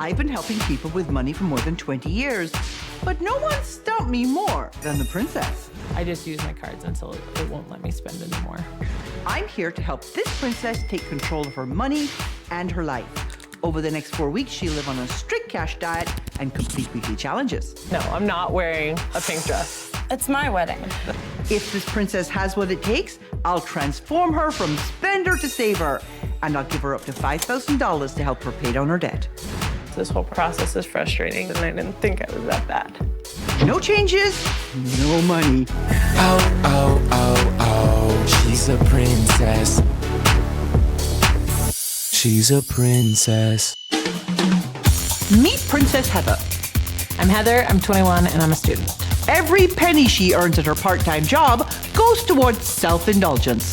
I've been helping people with money for more than 20 years, but no one stumped me more than the princess. I just use my cards until it won't let me spend anymore. I'm here to help this princess take control of her money and her life. Over the next 4 weeks, she'll live on a strict cash diet and complete weekly challenges. No, I'm not wearing a pink dress. It's my wedding. If this princess has what it takes, I'll transform her from spender to saver, and I'll give her up to $5,000 to help her pay down her debt. This whole process is frustrating, and I didn't think I was that bad. No changes, no money. Oh, oh, oh, oh, she's a princess. She's a princess. Meet Princess Heather. I'm Heather, I'm 21, and I'm a student. Every penny she earns at her part-time job goes towards self-indulgence.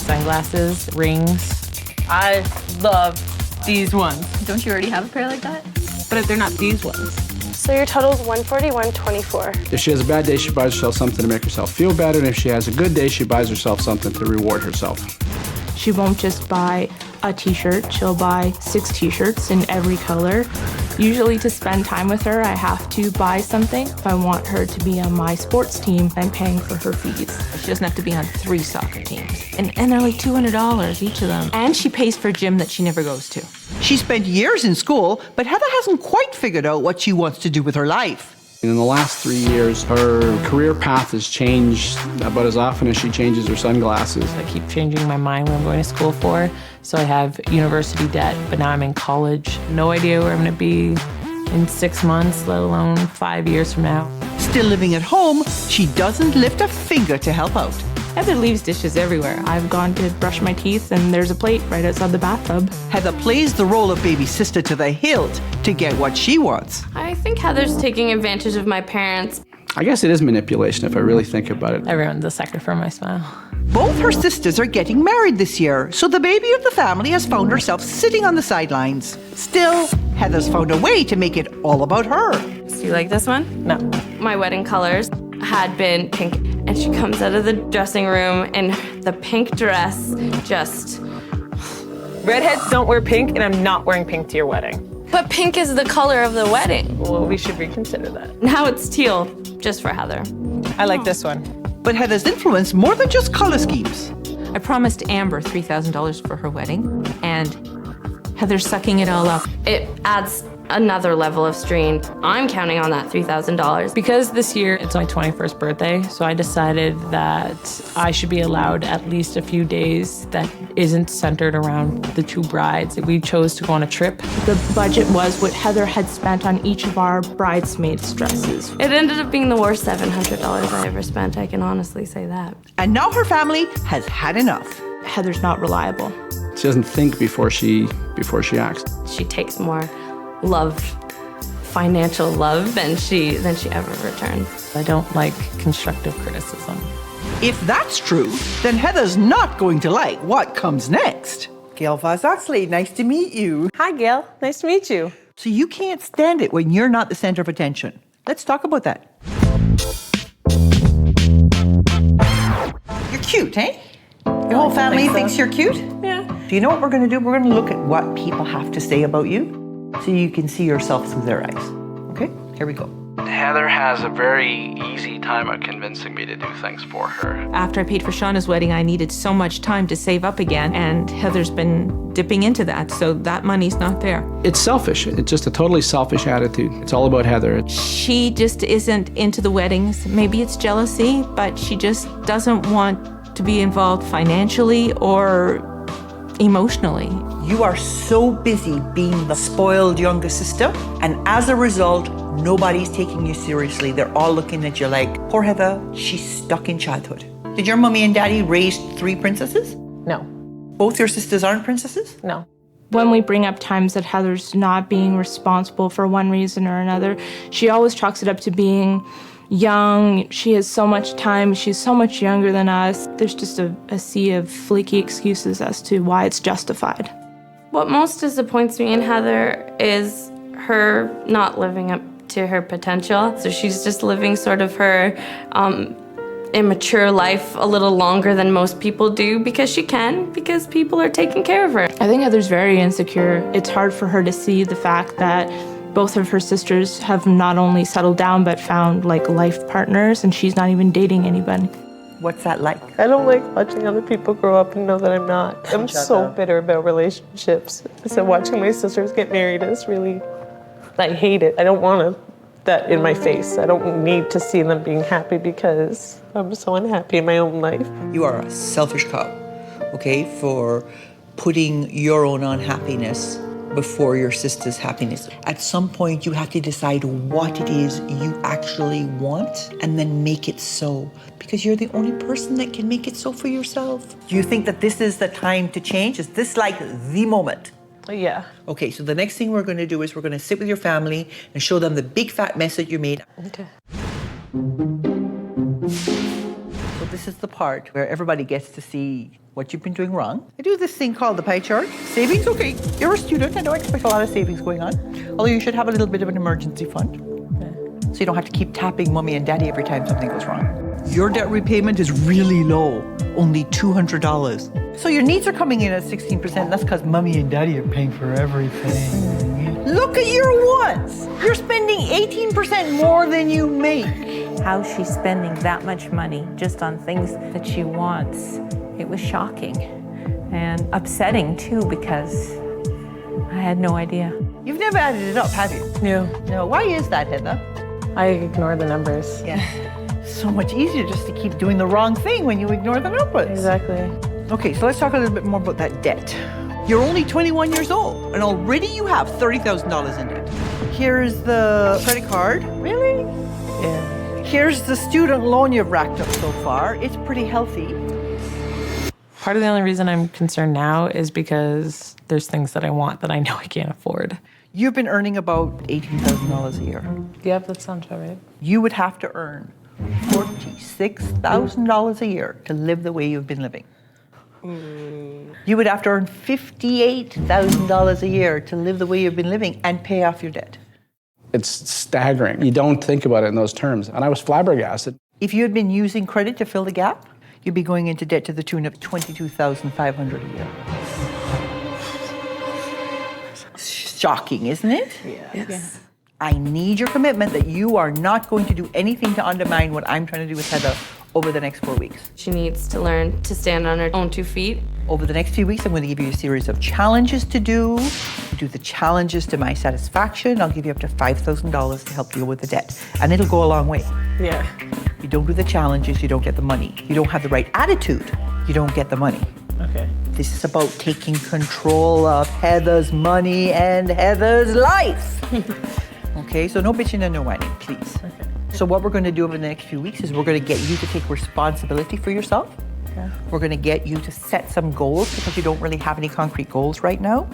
Sunglasses, rings. I love these ones. Don't you already have a pair like that? But they're not these ones. So your total's $141.24. If she has a bad day, she buys herself something to make herself feel better, and if she has a good day, she buys herself something to reward herself. She won't just buy a t-shirt, she'll buy 6 t-shirts in every color. Usually to spend time with her, I have to buy something. If I want her to be on my sports team, I'm paying for her fees. She doesn't have to be on 3 soccer teams. And they're like $200 each of them. And she pays for a gym that she never goes to. She spent years in school, but Heather hasn't quite figured out what she wants to do with her life. In the last 3 years, her career path has changed about as often as she changes her sunglasses. I keep changing my mind what I'm going to school for. So I have university debt, but now I'm in college. No idea where I'm going to be in 6 months, let alone 5 years from now. Still living at home, she doesn't lift a finger to help out. Heather leaves dishes everywhere. I've gone to brush my teeth and there's a plate right outside the bathtub. Heather plays the role of baby sister to the hilt to get what she wants. I think Heather's taking advantage of my parents. I guess it is manipulation if I really think about it. Everyone's a sucker for my smile. Both her sisters are getting married this year, so the baby of the family has found herself sitting on the sidelines. Still, Heather's found a way to make it all about her. Do you like this one? No. My wedding colors had been pink, and she comes out of the dressing room in the pink dress, just... Redheads don't wear pink, and I'm not wearing pink to your wedding. But pink is the color of the wedding. Well, we should reconsider that. Now it's teal, just for Heather. I like this one. But Heather's influenced more than just color schemes. I promised Amber $3,000 for her wedding, and Heather's sucking it all up. It adds another level of strain. I'm counting on that $3,000. Because this year it's my 21st birthday, so I decided that I should be allowed at least a few days that isn't centered around the 2 brides. We chose to go on a trip. The budget was what Heather had spent on each of our bridesmaids' dresses. It ended up being the worst $700 I ever spent, I can honestly say that. And now her family has had enough. Heather's not reliable. She doesn't think before she acts. She takes more love, financial love, than she ever returns. I don't like constructive criticism. If that's true, then Heather's not going to like what comes next. Gail Oxlade, nice to meet you. Hi, Gail. Nice to meet you. So you can't stand it when you're not the center of attention. Let's talk about that. You're cute, eh? Your whole family thinks you're cute? Yeah. Do you know what we're going to do? We're going to look at what people have to say about you so you can see yourself through their eyes. Okay? Here we go. Heather has a very easy time of convincing me to do things for her. After I paid for Seana's wedding, I needed so much time to save up again, and Heather's been dipping into that, so that money's not there. It's selfish. It's just a totally selfish attitude. It's all about Heather. She just isn't into the weddings. Maybe it's jealousy, but she just doesn't want to be involved financially or emotionally. You are so busy being the spoiled younger sister, and as a result, nobody's taking you seriously. They're all looking at you like, poor Heather, she's stuck in childhood. Did your mommy and daddy raise 3 princesses? No. Both your sisters aren't princesses? No. When we bring up times that Heather's not being responsible for one reason or another, she always chalks it up to being young. She has so much time. She's so much younger than us. There's just a sea of flaky excuses as to why it's justified. What most disappoints me in Heather is her not living up to her potential. So she's just living sort of her immature life a little longer than most people do because she can, because people are taking care of her. I think Heather's very insecure. It's hard for her to see the fact that both of her sisters have not only settled down but found like life partners, and she's not even dating anybody. What's that like? I don't like watching other people grow up and know that I'm not. I'm so bitter about relationships. So watching my sisters get married is really, I hate it. I don't want that in my face. I don't need to see them being happy because I'm so unhappy in my own life. You are a selfish cow, okay, for putting your own unhappiness before your sister's happiness. At some point, you have to decide what it is you actually want and then make it so, because you're the only person that can make it so for yourself. Do you think that this is the time to change? Is this like the moment? Yeah. Okay, so the next thing we're going to do is we're going to sit with your family and show them the big fat mess that you made. Okay. So this is the part where everybody gets to see what you've been doing wrong. I do this thing called the pie chart. Savings, okay, you're a student. I don't expect a lot of savings going on. Although you should have a little bit of an emergency fund. So you don't have to keep tapping mommy and daddy every time something goes wrong. Your debt repayment is really low, only $200. So your needs are coming in at 16%. That's because mommy and daddy are paying for everything. Look at your wants. You're spending 18% more than you make. How she's spending that much money just on things that she wants. It was shocking and upsetting too, because I had no idea. You've never added it up, have you? No. Why is that, Heather? I ignore the numbers. Yeah. So much easier just to keep doing the wrong thing when you ignore the numbers. Exactly. Okay, so let's talk a little bit more about that debt. You're only 21 years old, and already you have $30,000 in debt. Here's the credit card. Really? Yeah. Here's the student loan you've racked up so far. It's pretty healthy. Part of the only reason I'm concerned now is because there's things that I want that I know I can't afford. You've been earning about $18,000 a year. Yep, that sounds about right. You would have to earn $46,000 a year to live the way you've been living. You would have to earn $58,000 a year to live the way you've been living and pay off your debt. It's staggering. You don't think about it in those terms. And I was flabbergasted. If you had been using credit to fill the gap, you'd be going into debt to the tune of $22,500 a year. Shocking, isn't it? Yes. I need your commitment that you are not going to do anything to undermine what I'm trying to do with Heather over the next 4 weeks. She needs to learn to stand on her own 2 feet. Over the next few weeks, I'm going to give you a series of challenges to do. You do the challenges to my satisfaction. I'll give you up to $5,000 to help deal with the debt. And it'll go a long way. Yeah. You don't do the challenges, you don't get the money. You don't have the right attitude, you don't get the money. Okay. This is about taking control of Heather's money and Heather's life. Okay, so no bitching and no whining, please. Okay. So what we're going to do over the next few weeks is we're going to get you to take responsibility for yourself. Okay. We're going to get you to set some goals because you don't really have any concrete goals right now.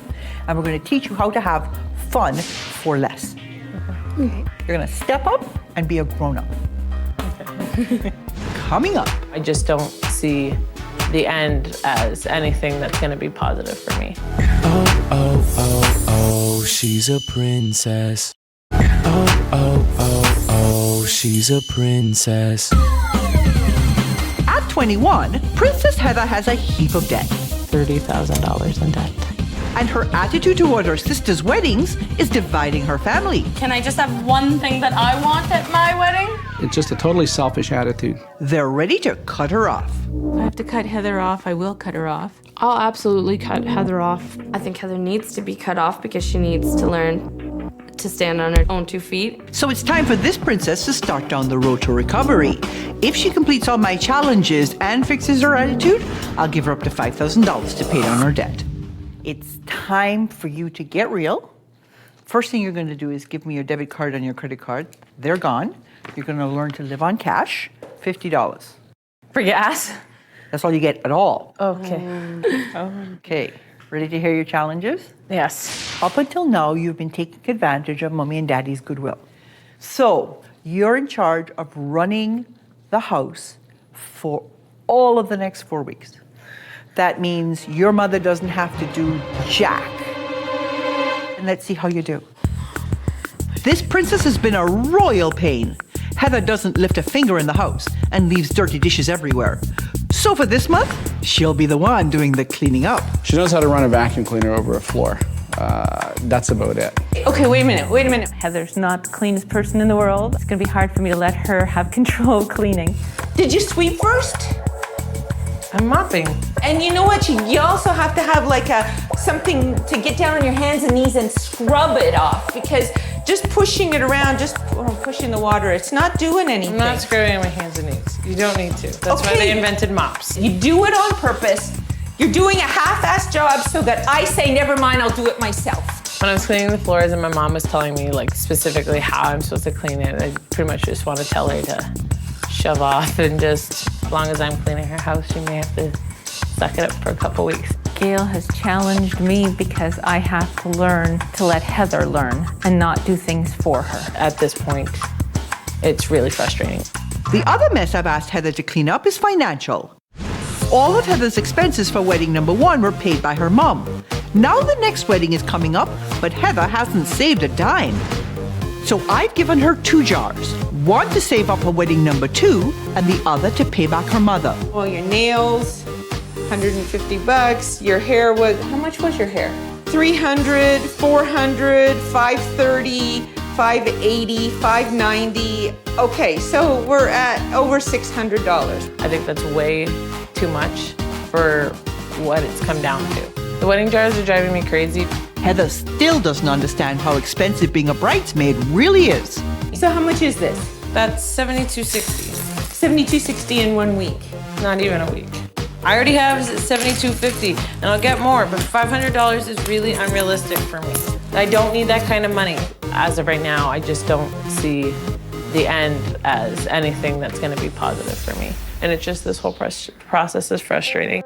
And we're going to teach you how to have fun for less. Okay. You're going to step up and be a grown-up. Okay. Coming up. I just don't see the end as anything that's going to be positive for me. Oh, oh, oh, oh, she's a princess. Oh, oh, oh, oh, she's a princess. At 21, Princess Heather has a heap of debt. $30,000 in debt. And her attitude toward her sister's weddings is dividing her family. Can I just have one thing that I want at my wedding? It's just a totally selfish attitude. They're ready to cut her off. If I have to cut Heather off, I will cut her off. I'll absolutely cut Heather off. I think Heather needs to be cut off because she needs to learn to stand on her own 2 feet. So it's time for this princess to start down the road to recovery. If she completes all my challenges and fixes her attitude, I'll give her up to $5,000 to pay down her debt. It's time for you to get real. First thing you're going to do is give me your debit card and your credit card. They're gone. You're going to learn to live on cash, $50. For gas? That's all you get at all. Okay. Okay, ready to hear your challenges? Yes. Up until now, you've been taking advantage of mommy and daddy's goodwill. So you're in charge of running the house for all of the next 4 weeks. That means your mother doesn't have to do jack. And let's see how you do. This princess has been a royal pain. Heather doesn't lift a finger in the house and leaves dirty dishes everywhere. So for this month, she'll be the one doing the cleaning up. She knows how to run a vacuum cleaner over a floor. That's about it. Okay, wait a minute. Heather's not the cleanest person in the world. It's gonna be hard for me to let her have control of cleaning. Did you sweep first? I'm mopping. And you know what? You also have to have like something to get down on your hands and knees and scrub it off, because just pushing it around, just pushing the water, it's not doing anything. I'm not scrubbing on my hands and knees. You don't need to. That's why they invented mops. You do it on purpose. You're doing a half-assed job so that I say, never mind, I'll do it myself. When I was cleaning the floors and my mom was telling me like specifically how I'm supposed to clean it, I pretty much just want to tell her to shove off and just, as long as I'm cleaning her house, she may have to suck it up for a couple weeks. Gail has challenged me because I have to learn to let Heather learn and not do things for her. At this point, it's really frustrating. The other mess I've asked Heather to clean up is financial. All of Heather's expenses for wedding number 1 were paid by her mom. Now the next wedding is coming up, but Heather hasn't saved a dime. So I've given her 2 jars, one to save up for wedding number 2 and the other to pay back her mother. Well, your nails, $150. Your hair was, how much was your hair? $300, $400, $530, $580, $590. Okay, so we're at over $600. I think that's way too much for what it's come down to. The wedding jars are driving me crazy. Heather still doesn't understand how expensive being a bridesmaid really is. So how much is this? That's $72.60. $72.60 in 1 week. Not even a week. I already have $72.50 and I'll get more, but $500 is really unrealistic for me. I don't need that kind of money. As of right now, I just don't see the end as anything that's gonna be positive for me. And it's just, this whole process is frustrating.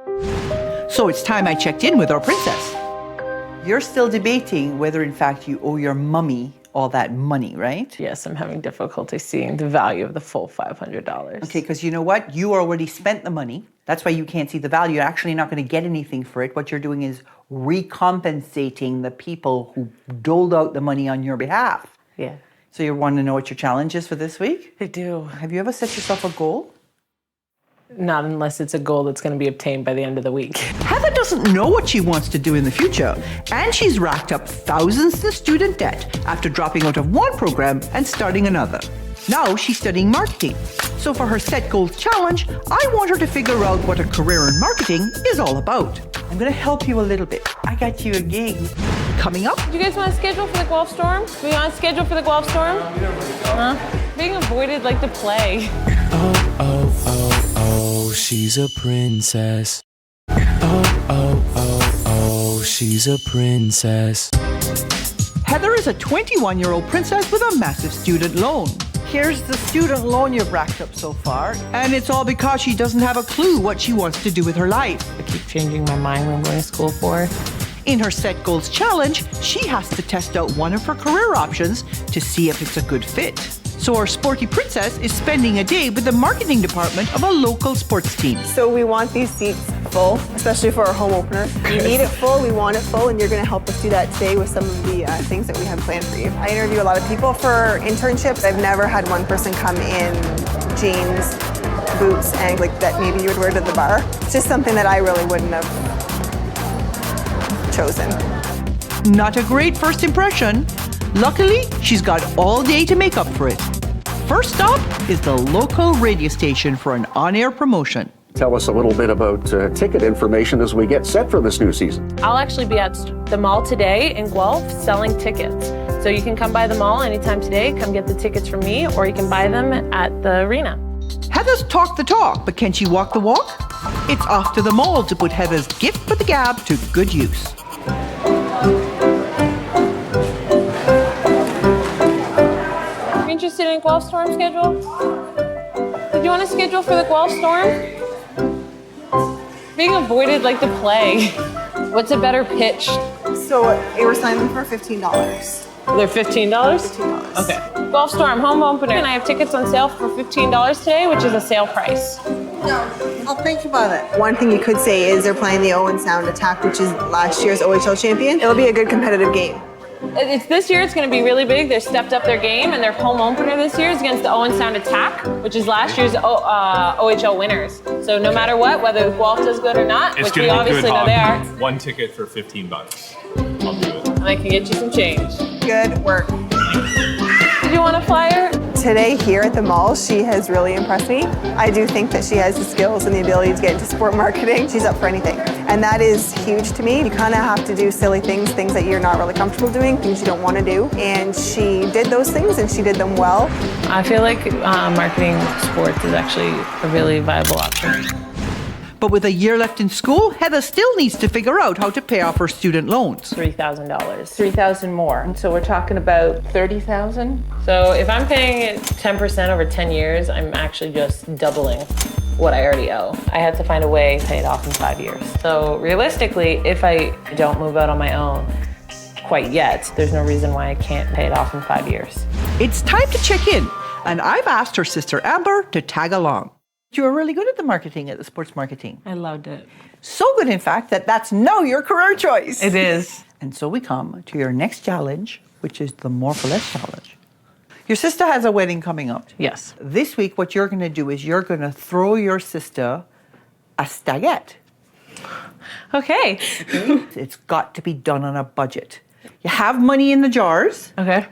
So it's time I checked in with our princess. You're still debating whether in fact you owe your mummy all that money, right? Yes, I'm having difficulty seeing the value of the full $500. Okay, because you know what? You already spent the money. That's why you can't see the value. You're actually not going to get anything for it. What you're doing is recompensating the people who doled out the money on your behalf. Yeah. So you want to know what your challenge is for this week? I do. Have you ever set yourself a goal? Not unless it's a goal that's going to be obtained by the end of the week. Heather doesn't know what she wants to do in the future, and she's racked up thousands in student debt after dropping out of one program and starting another. Now she's studying marketing. So for her Set Goals challenge, I want her to figure out what a career in marketing is all about. I'm going to help you a little bit. I got you a gig. Coming up. Do you guys want to schedule for the Guelph Storm? Do we want to schedule for the Guelph Storm? Being avoided like the plague. Oh, oh, oh, oh, she's a princess. Oh, oh, oh, oh, she's a princess. Heather is a 21-year-old princess with a massive student loan. Here's the student loan you've racked up so far, and it's all because she doesn't have a clue what she wants to do with her life. I keep changing my mind when I'm going to school for. In her Set Goals challenge, she has to test out one of her career options to see if it's a good fit. So our sporty princess is spending a day with the marketing department of a local sports team. So we want these seats full, especially for our home opener. We need it full, we want it full, and you're going to help us do that today with some of the things that we have planned for you. I interview a lot of people for internships. I've never had one person come in jeans, boots, and like that maybe you would wear to the bar. It's just something that I really wouldn't have chosen. Not a great first impression. Luckily, she's got all day to make up for it. First stop is the local radio station for an on-air promotion. Tell us a little bit about ticket information as we get set for this new season. I'll actually be at the mall today in Guelph selling tickets. So you can come by the mall anytime today, come get the tickets from me, or you can buy them at the arena. Heather's talked the talk, but can she walk the walk? It's off to the mall to put Heather's gift for the gab to good use. Interested in Guelph Storm schedule? Did you want to schedule for the Guelph Storm? Being avoided like the plague. What's a better pitch? So we were signing for $15. They're $15? $15. Okay. Guelph Storm, home opener. And I have tickets on sale for $15 today, which is a sale price. No, I'll think about it. One thing you could say is they're playing the Owen Sound Attack, which is last year's OHL champion. It'll be a good competitive game. This year it's going to be really big. They stepped up their game, and their home opener this year is against the Owen Sound Attack, which is last year's OHL winners. So no matter what, whether Guelph does good or not, It's which we gonna be obviously good know they are, hockey. One ticket for $15. I'll do it. and I can get you some change. Good work. Did you want a flyer? Today here at the mall, she has really impressed me. I do think that she has the skills and the ability to get into sport marketing. She's up for anything. And that is huge to me. You kind of have to do silly things that you're not really comfortable doing, things you don't want to do. And she did those things and she did them well. I feel like marketing sports is actually a really viable option. But with a year left in school, Heather still needs to figure out how to pay off her student loans. $3,000. $3,000 more. And so we're talking about $30,000. So if I'm paying it 10% over 10 years, I'm actually just doubling what I already owe. I had to find a way to pay it off in 5 years. So realistically, if I don't move out on my own quite yet, there's no reason why I can't pay it off in 5 years. It's time to check in, and I've asked her sister Amber to tag along. You were really good at the marketing, at the sports marketing. I loved it. So good, in fact, that that's now your career choice. It is. And so we come to your next challenge, which is the More for Less challenge. Your sister has a wedding coming up. Yes. This week, what you're going to do is you're going to throw your sister a stagette. Okay. It's got to be done on a budget. You have money in the jars. Okay.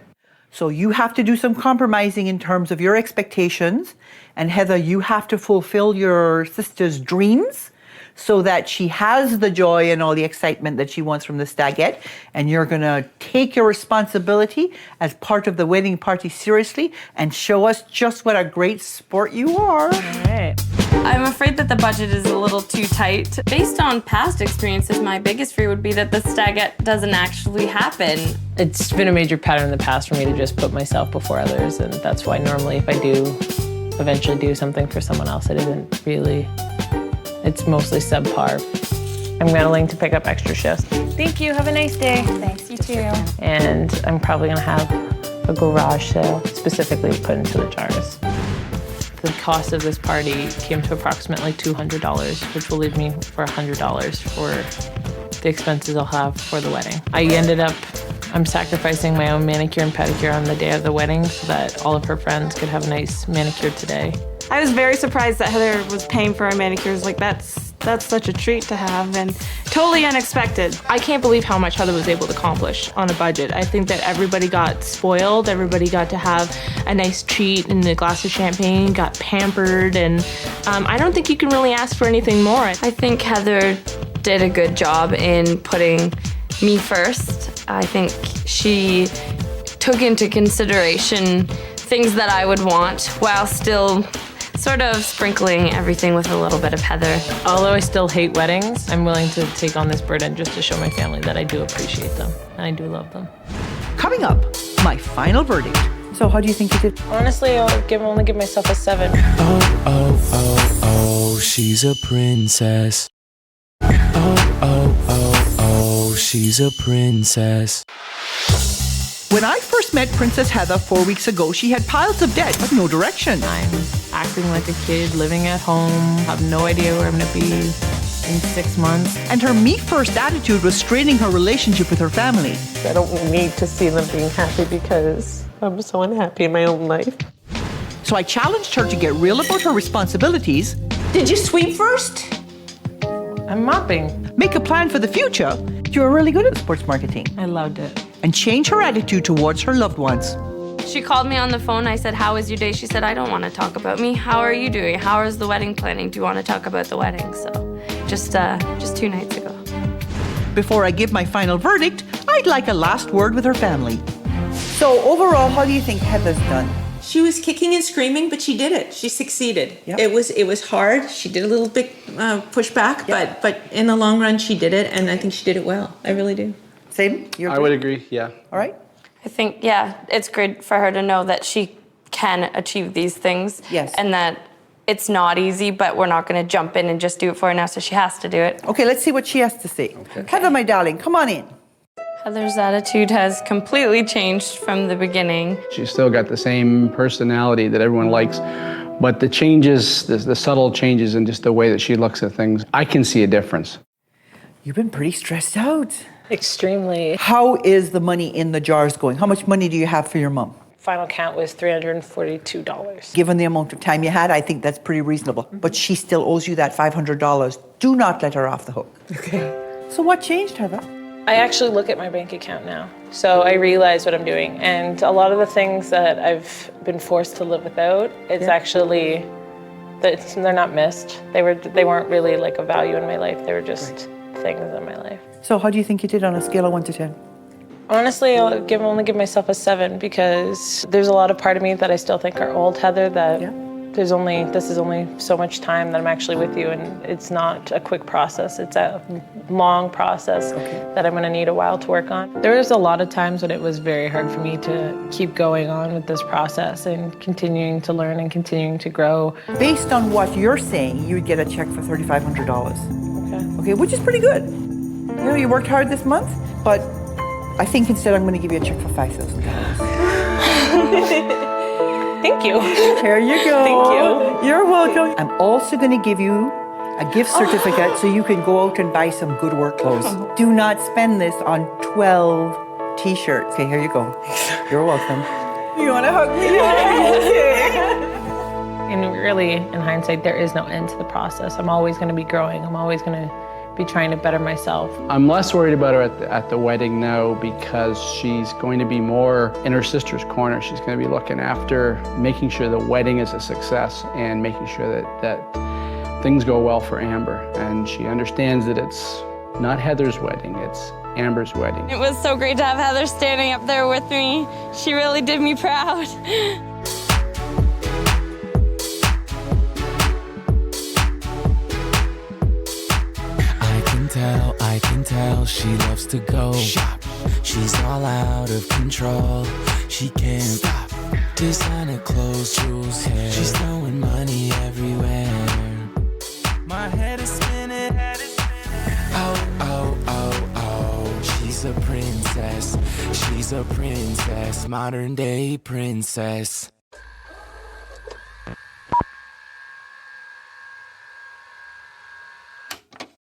So you have to do some compromising in terms of your expectations. And Heather, you have to fulfill your sister's dreams so that she has the joy and all the excitement that she wants from the stagette. And you're going to take your responsibility as part of the wedding party seriously and show us just what a great sport you are. All right. I'm afraid that the budget is a little too tight. Based on past experiences, my biggest fear would be that the stagette doesn't actually happen. It's been a major pattern in the past for me to just put myself before others, and that's why normally if I do eventually do something for someone else, it isn't really, it's mostly subpar. I'm willing to pick up extra shifts. Thank you, have a nice day. Thanks, you too. And I'm probably gonna have a garage sale specifically put into the jars. The cost of this party came to approximately $200, which will leave me for $100 for the expenses I'll have for the wedding. I'm sacrificing my own manicure and pedicure on the day of the wedding so that all of her friends could have a nice manicure today. I was very surprised that Heather was paying for our manicures. Like, that's such a treat to have and totally unexpected. I can't believe how much Heather was able to accomplish on a budget. I think that everybody got spoiled. Everybody got to have a nice treat and a glass of champagne, got pampered, and I don't think you can really ask for anything more. I think Heather did a good job in putting me first. I think she took into consideration things that I would want while still sort of sprinkling everything with a little bit of Heather. Although I still hate weddings, I'm willing to take on this burden just to show my family that I do appreciate them and I do love them. Coming up, my final verdict. So how do you think you did? Honestly, I'll only give myself a 7. Oh, oh, oh, oh, she's a princess. Oh, oh, oh, oh, she's a princess. When I first met Princess Heather 4 weeks ago, she had piles of debt but no direction. I'm acting like a kid, living at home, have no idea where I'm gonna be in 6 months. And her me-first attitude was straining her relationship with her family. I don't need to see them being happy because I'm so unhappy in my own life. So I challenged her to get real about her responsibilities. Did you sweep first? I'm mopping. Make a plan for the future. You were really good at sports marketing. I loved it. And change her attitude towards her loved ones. She called me on the phone. I said, "How was your day?" She said, "I don't want to talk about me. How are you doing? How is the wedding planning? Do you want to talk about the wedding?" So just 2 nights ago. Before I give my final verdict, I'd like a last word with her family. So overall, how do you think Heather's done? She was kicking and screaming, but she did it. She succeeded. Yep. It was hard. She did a little bit pushback, but in the long run, she did it, and I think she did it well. I really do. Same? I would agree, yeah. All right. I think, yeah, it's great for her to know that she can achieve these things. Yes. And that it's not easy, but we're not going to jump in and just do it for her now, so she has to do it. Okay, let's see what she has to say. Okay. Heather, my darling, come on in. Heather's attitude has completely changed from the beginning. She's still got the same personality that everyone likes, but the changes, the subtle changes in just the way that she looks at things, I can see a difference. You've been pretty stressed out. Extremely. How is the money in the jars going? How much money do you have for your mom? Final count was $342. Given the amount of time you had, I think that's pretty reasonable. But she still owes you that $500. Do not let her off the hook. Okay. So what changed, Heather? I actually look at my bank account now. So I realize what I'm doing. And a lot of the things that I've been forced to live without, it's actually, they're not missed. They weren't really like a value in my life. They were just things in my life. So how do you think you did on a scale of 1 to 10? Honestly, I'll only give myself a 7 because there's a lot of part of me that I still think are old Heather that this is only so much time that I'm actually with you, and it's not a quick process. It's a long process that I'm gonna need a while to work on. There was a lot of times when it was very hard for me to keep going on with this process and continuing to learn and continuing to grow. Based on what you're saying, you would get a check for $3,500. Okay, which is pretty good. You know, you worked hard this month, but I think instead I'm going to give you a check for $5,000. Thank you. Here you go. Thank you. You're welcome. I'm also going to give you a gift certificate so you can go out and buy some good work clothes. Do not spend this on 12 t-shirts. Okay, here you go. You're welcome. You want to hug me? And really, in hindsight, there is no end to the process. I'm always going to be growing. I'm always going to be trying to better myself. I'm less worried about her at the wedding now because she's going to be more in her sister's corner. She's going to be looking after making sure the wedding is a success and making sure that things go well for Amber. And she understands that it's not Heather's wedding, it's Amber's wedding. It was so great to have Heather standing up there with me. She really did me proud. I can tell she loves to go shop. She's all out of control. She can't stop. Designer clothes, jewels, hair. She's throwing money everywhere. My head is spinning. Oh, oh, oh, oh. She's a princess. She's a princess. Modern day princess.